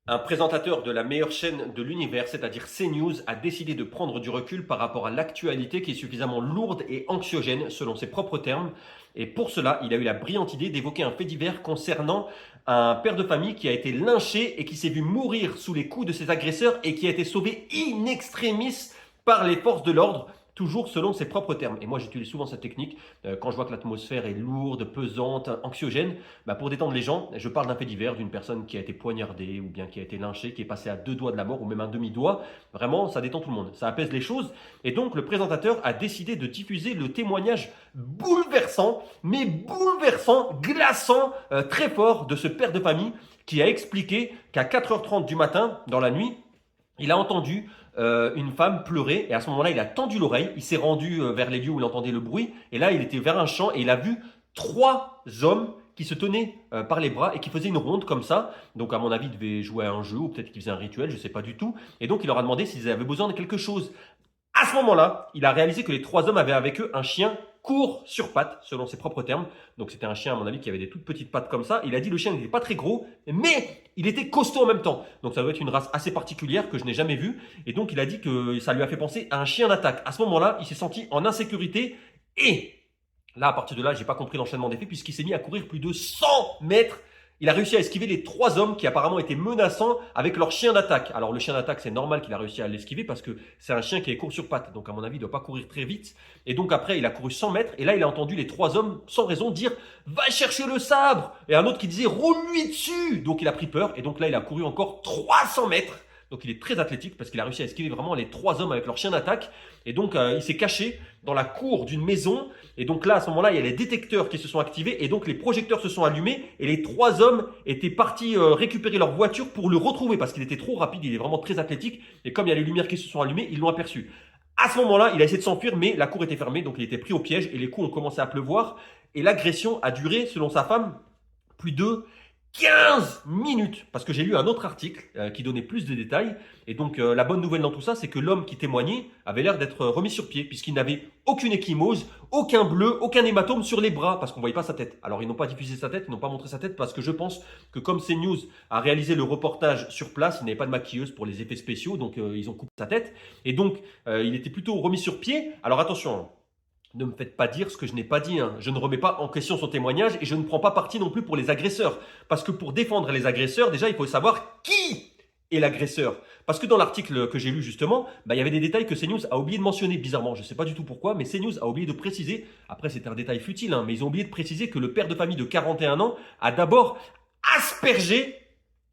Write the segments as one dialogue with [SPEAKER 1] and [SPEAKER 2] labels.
[SPEAKER 1] Un présentateur de la meilleure chaîne de l'univers, c'est-à-dire CNews, a décidé de prendre du recul par rapport à l'actualité qui est suffisamment lourde et anxiogène selon ses propres termes. Et pour cela, il a eu la brillante idée d'évoquer un fait divers concernant un père de famille qui a été lynché et qui s'est vu mourir sous les coups de ses agresseurs et qui a été sauvé in extremis par les forces de l'ordre, toujours selon ses propres termes. Et moi, j'utilise souvent cette technique quand je vois que l'atmosphère est lourde, pesante, anxiogène. Pour détendre les gens, je parle d'un fait divers, d'une personne qui a été poignardée ou bien qui a été lynchée, qui est passée à deux doigts de la mort ou même un demi-doigt. Vraiment, ça détend tout le monde, ça apaise les choses. Et donc, le présentateur a décidé de diffuser le témoignage bouleversant, mais bouleversant, glaçant, très fort de ce père de famille qui a expliqué qu'à 4h30 du matin, dans la nuit, il a entendu une femme pleurer et à ce moment-là, il a tendu l'oreille, il s'est rendu vers les lieux où il entendait le bruit et là, il était vers un champ et il a vu trois hommes qui se tenaient par les bras et qui faisaient une ronde comme ça. Donc, à mon avis, ils devaient jouer à un jeu ou peut-être qu'ils faisaient un rituel, je ne sais pas du tout. Et donc, il leur a demandé s'ils avaient besoin de quelque chose. À ce moment-là, il a réalisé que les trois hommes avaient avec eux un chien court sur pattes, selon ses propres termes. Donc c'était un chien, à mon avis, qui avait des toutes petites pattes comme ça. Il a dit que le chien n'était pas très gros, mais il était costaud en même temps. Donc ça doit être une race assez particulière que je n'ai jamais vue. Et donc il a dit que ça lui a fait penser à un chien d'attaque. À ce moment-là, il s'est senti en insécurité et là, à partir de là, j'ai pas compris l'enchaînement des faits puisqu'il s'est mis à courir plus de 100 mètres. Il a réussi à esquiver les trois hommes qui apparemment étaient menaçants avec leur chien d'attaque. Alors le chien d'attaque, c'est normal qu'il a réussi à l'esquiver parce que c'est un chien qui est court sur pattes. Donc à mon avis, il ne doit pas courir très vite. Et donc après, il a couru 100 mètres et là, il a entendu les trois hommes sans raison dire va chercher le sabre. Et un autre qui disait roule-lui dessus. Donc il a pris peur et donc là, il a couru encore 300 mètres. Donc il est très athlétique parce qu'il a réussi à esquiver vraiment les trois hommes avec leur chien d'attaque. Et donc il s'est caché dans la cour d'une maison. Et donc là, à ce moment-là, il y a les détecteurs qui se sont activés. Et donc les projecteurs se sont allumés. Et les trois hommes étaient partis récupérer leur voiture pour le retrouver parce qu'il était trop rapide. Il est vraiment très athlétique. Et comme il y a les lumières qui se sont allumées, ils l'ont aperçu. À ce moment-là, il a essayé de s'enfuir, mais la cour était fermée. Donc il était pris au piège. Et les coups ont commencé à pleuvoir. Et l'agression a duré, selon sa femme, plus de 15 minutes, parce que j'ai lu un autre article qui donnait plus de détails. Et donc la bonne nouvelle dans tout ça, c'est que l'homme qui témoignait avait l'air d'être remis sur pied, puisqu'il n'avait aucune ecchymose, aucun bleu, aucun hématome sur les bras, parce qu'on ne voyait pas sa tête. Alors ils n'ont pas diffusé sa tête, ils n'ont pas montré sa tête, parce que je pense que comme CNews a réalisé le reportage sur place, il n'y avait pas de maquilleuse pour les effets spéciaux, donc ils ont coupé sa tête. Et donc il était plutôt remis sur pied. Alors attention, ne me faites pas dire ce que je n'ai pas dit. Hein. Je ne remets pas en question son témoignage et je ne prends pas parti non plus pour les agresseurs. Parce que pour défendre les agresseurs, déjà, il faut savoir qui est l'agresseur. Parce que dans l'article que j'ai lu justement, il y avait des détails que CNews a oublié de mentionner bizarrement. Je ne sais pas du tout pourquoi, mais CNews a oublié de préciser, après c'est un détail futile, mais ils ont oublié de préciser que le père de famille de 41 ans a d'abord aspergé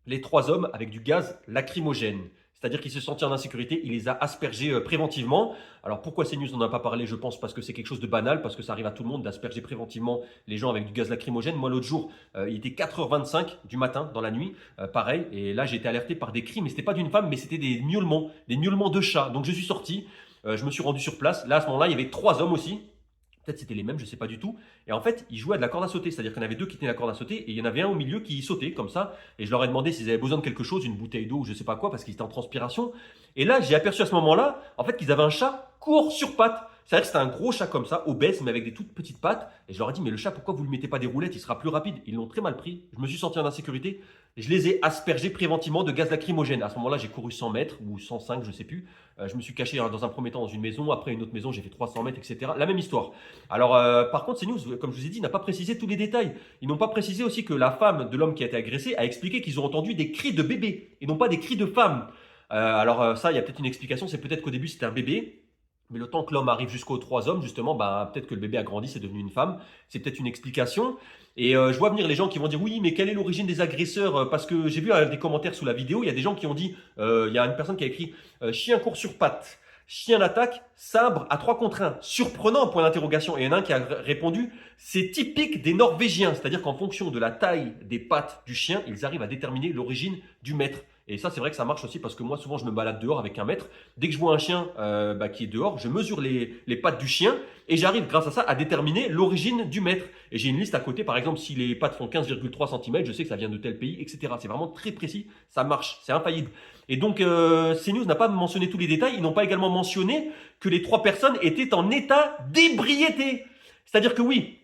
[SPEAKER 1] les trois hommes avec du gaz lacrymogène. C'est-à-dire qu'il se sentit en insécurité, il les a aspergés préventivement. Alors pourquoi CNews n'en a pas parlé? Je pense parce que c'est quelque chose de banal, parce que ça arrive à tout le monde d'asperger préventivement les gens avec du gaz lacrymogène. Moi l'autre jour, il était 4h25 du matin dans la nuit, pareil, et là j'ai été alerté par des cris, mais c'était pas d'une femme, mais c'était des miaulements de chats. Donc je suis sorti, je me suis rendu sur place. Là à ce moment-là, il y avait trois hommes aussi. Peut-être c'était les mêmes, je ne sais pas du tout. Et en fait, ils jouaient à de la corde à sauter. C'est-à-dire qu'il y en avait deux qui tenaient la corde à sauter et il y en avait un au milieu qui sautait comme ça. Et je leur ai demandé s'ils avaient besoin de quelque chose, une bouteille d'eau ou je ne sais pas quoi, parce qu'ils étaient en transpiration. Et là, j'ai aperçu à ce moment-là, en fait, qu'ils avaient un chat court sur pattes. C'est-à-dire que c'était un gros chat comme ça, obèse, mais avec des toutes petites pattes. Et je leur ai dit, mais le chat, pourquoi vous ne lui mettez pas des roulettes? Il sera plus rapide. Ils l'ont très mal pris. Je me suis senti en insécurité. Je les ai aspergés préventivement de gaz lacrymogène. À ce moment-là, j'ai couru 100 mètres ou 105, je ne sais plus. Je me suis caché dans un premier temps dans une maison. Après, une autre maison, j'ai fait 300 mètres, etc. La même histoire. Alors, par contre, CNews, comme je vous ai dit, n'a pas précisé tous les détails. Ils n'ont pas précisé aussi que la femme de l'homme qui a été agressé a expliqué qu'ils ont entendu des cris de bébé et non pas des cris de femme. Ça, il y a peut-être une explication. C'est peut-être qu'au début, c'était un bébé. Mais le temps que l'homme arrive jusqu'aux trois hommes, justement, peut-être que le bébé a grandi, c'est devenu une femme. C'est peut-être une explication. Et je vois venir les gens qui vont dire oui, mais quelle est l'origine des agresseurs? Parce que j'ai vu des commentaires sous la vidéo, il y a des gens qui ont dit, il y a une personne qui a écrit chien court sur pattes, chien d'attaque, sabre à 3 contre 1. Surprenant, point d'interrogation. Et il y en a un qui a répondu, c'est typique des Norvégiens. C'est-à-dire qu'en fonction de la taille des pattes du chien, ils arrivent à déterminer l'origine du maître. Et ça, c'est vrai que ça marche aussi parce que moi, souvent, je me balade dehors avec un maître. Dès que je vois un chien qui est dehors, je mesure les pattes du chien et j'arrive, grâce à ça, à déterminer l'origine du maître. Et j'ai une liste à côté, par exemple, si les pattes font 15,3 cm, je sais que ça vient de tel pays, etc. C'est vraiment très précis, ça marche, c'est infaillible. Et donc, CNews n'a pas mentionné tous les détails. Ils n'ont pas également mentionné que les trois personnes étaient en état d'ébriété. C'est-à-dire que oui,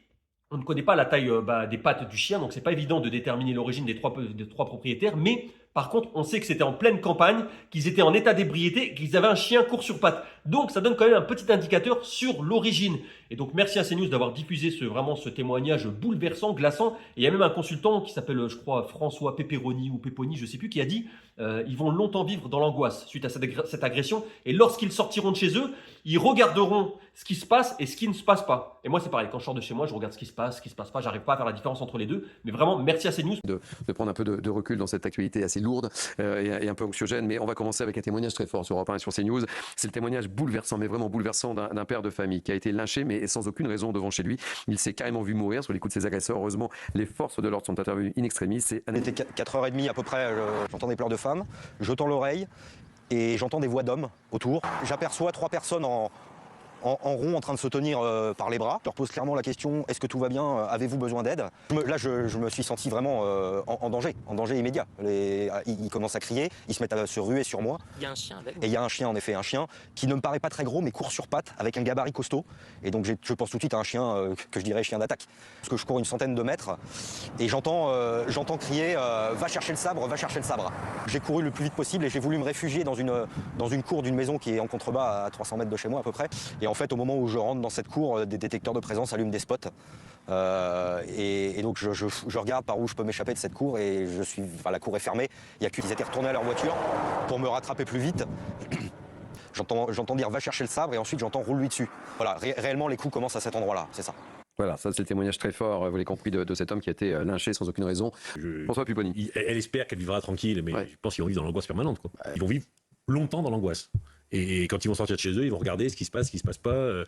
[SPEAKER 1] on ne connaît pas la taille des pattes du chien, donc c'est pas évident de déterminer l'origine des trois propriétaires, mais Par contre, on sait que c'était en pleine campagne, qu'ils étaient en état d'ébriété, qu'ils avaient un chien court sur pattes. Donc, ça donne quand même un petit indicateur sur l'origine. Et donc, merci à CNews d'avoir diffusé ce témoignage bouleversant, glaçant. Et il y a même un consultant qui s'appelle, je crois, François Pepperoni ou Peponi, je sais plus, qui a dit ils vont longtemps vivre dans l'angoisse suite à cette agression. Et lorsqu'ils sortiront de chez eux, ils regarderont ce qui se passe et ce qui ne se passe pas. Et moi, c'est pareil. Quand je sors de chez moi, je regarde ce qui se passe pas. J'arrive pas à faire la différence entre les deux. Mais vraiment, merci à CNews.
[SPEAKER 2] De prendre un peu de recul dans cette actualité assez lourde et un peu anxiogène. Mais on va commencer avec un témoignage très fort sur Europe 1 et sur CNews. C'est le témoignage bouleversant, mais vraiment bouleversant d'un père de famille qui a été lynché, mais sans aucune raison devant chez lui. Il s'est carrément vu mourir sous les coups de ses agresseurs. Heureusement, les forces de l'ordre sont intervenues in extremis.
[SPEAKER 3] Il était 4h30 à peu près, j'entends des pleurs de femmes, je tends l'oreille et j'entends des voix d'hommes autour. J'aperçois 3 personnes en rond en train de se tenir par les bras. Je leur pose clairement la question, est-ce que tout va bien? Avez-vous besoin d'aide? Là, je me suis senti vraiment en danger immédiat. Ils commencent à crier, ils se mettent à se ruer sur moi.
[SPEAKER 4] Il y a un chien avec vous.
[SPEAKER 3] Et il y a un chien, en effet, un chien qui ne me paraît pas très gros, mais court sur pattes, avec un gabarit costaud. Et donc je pense tout de suite à un chien que je dirais chien d'attaque. Parce que je cours une centaine de mètres et j'entends crier va chercher le sabre, va chercher le sabre. J'ai couru le plus vite possible et j'ai voulu me réfugier dans une cour d'une maison qui est en contrebas à 300 mètres de chez moi à peu près. Et en fait, au moment où je rentre dans cette cour, des détecteurs de présence allument des spots. Et donc je regarde par où je peux m'échapper de cette cour et la cour est fermée. Il y a qu'ils étaient retournés à leur voiture pour me rattraper plus vite. J'entends dire va chercher le sabre et ensuite j'entends roule lui dessus. Voilà, réellement les coups commencent à cet endroit-là, c'est ça.
[SPEAKER 2] Voilà, ça c'est le témoignage très fort, vous l'avez compris, de cet homme qui a été lynché sans aucune raison. François Pupponi.
[SPEAKER 5] Elle espère qu'elle vivra tranquille, mais je pense qu'ils vont vivre dans l'angoisse permanente, quoi. Ils vont vivre longtemps dans l'angoisse. Et quand ils vont sortir de chez eux, ils vont regarder ce qui se passe pas.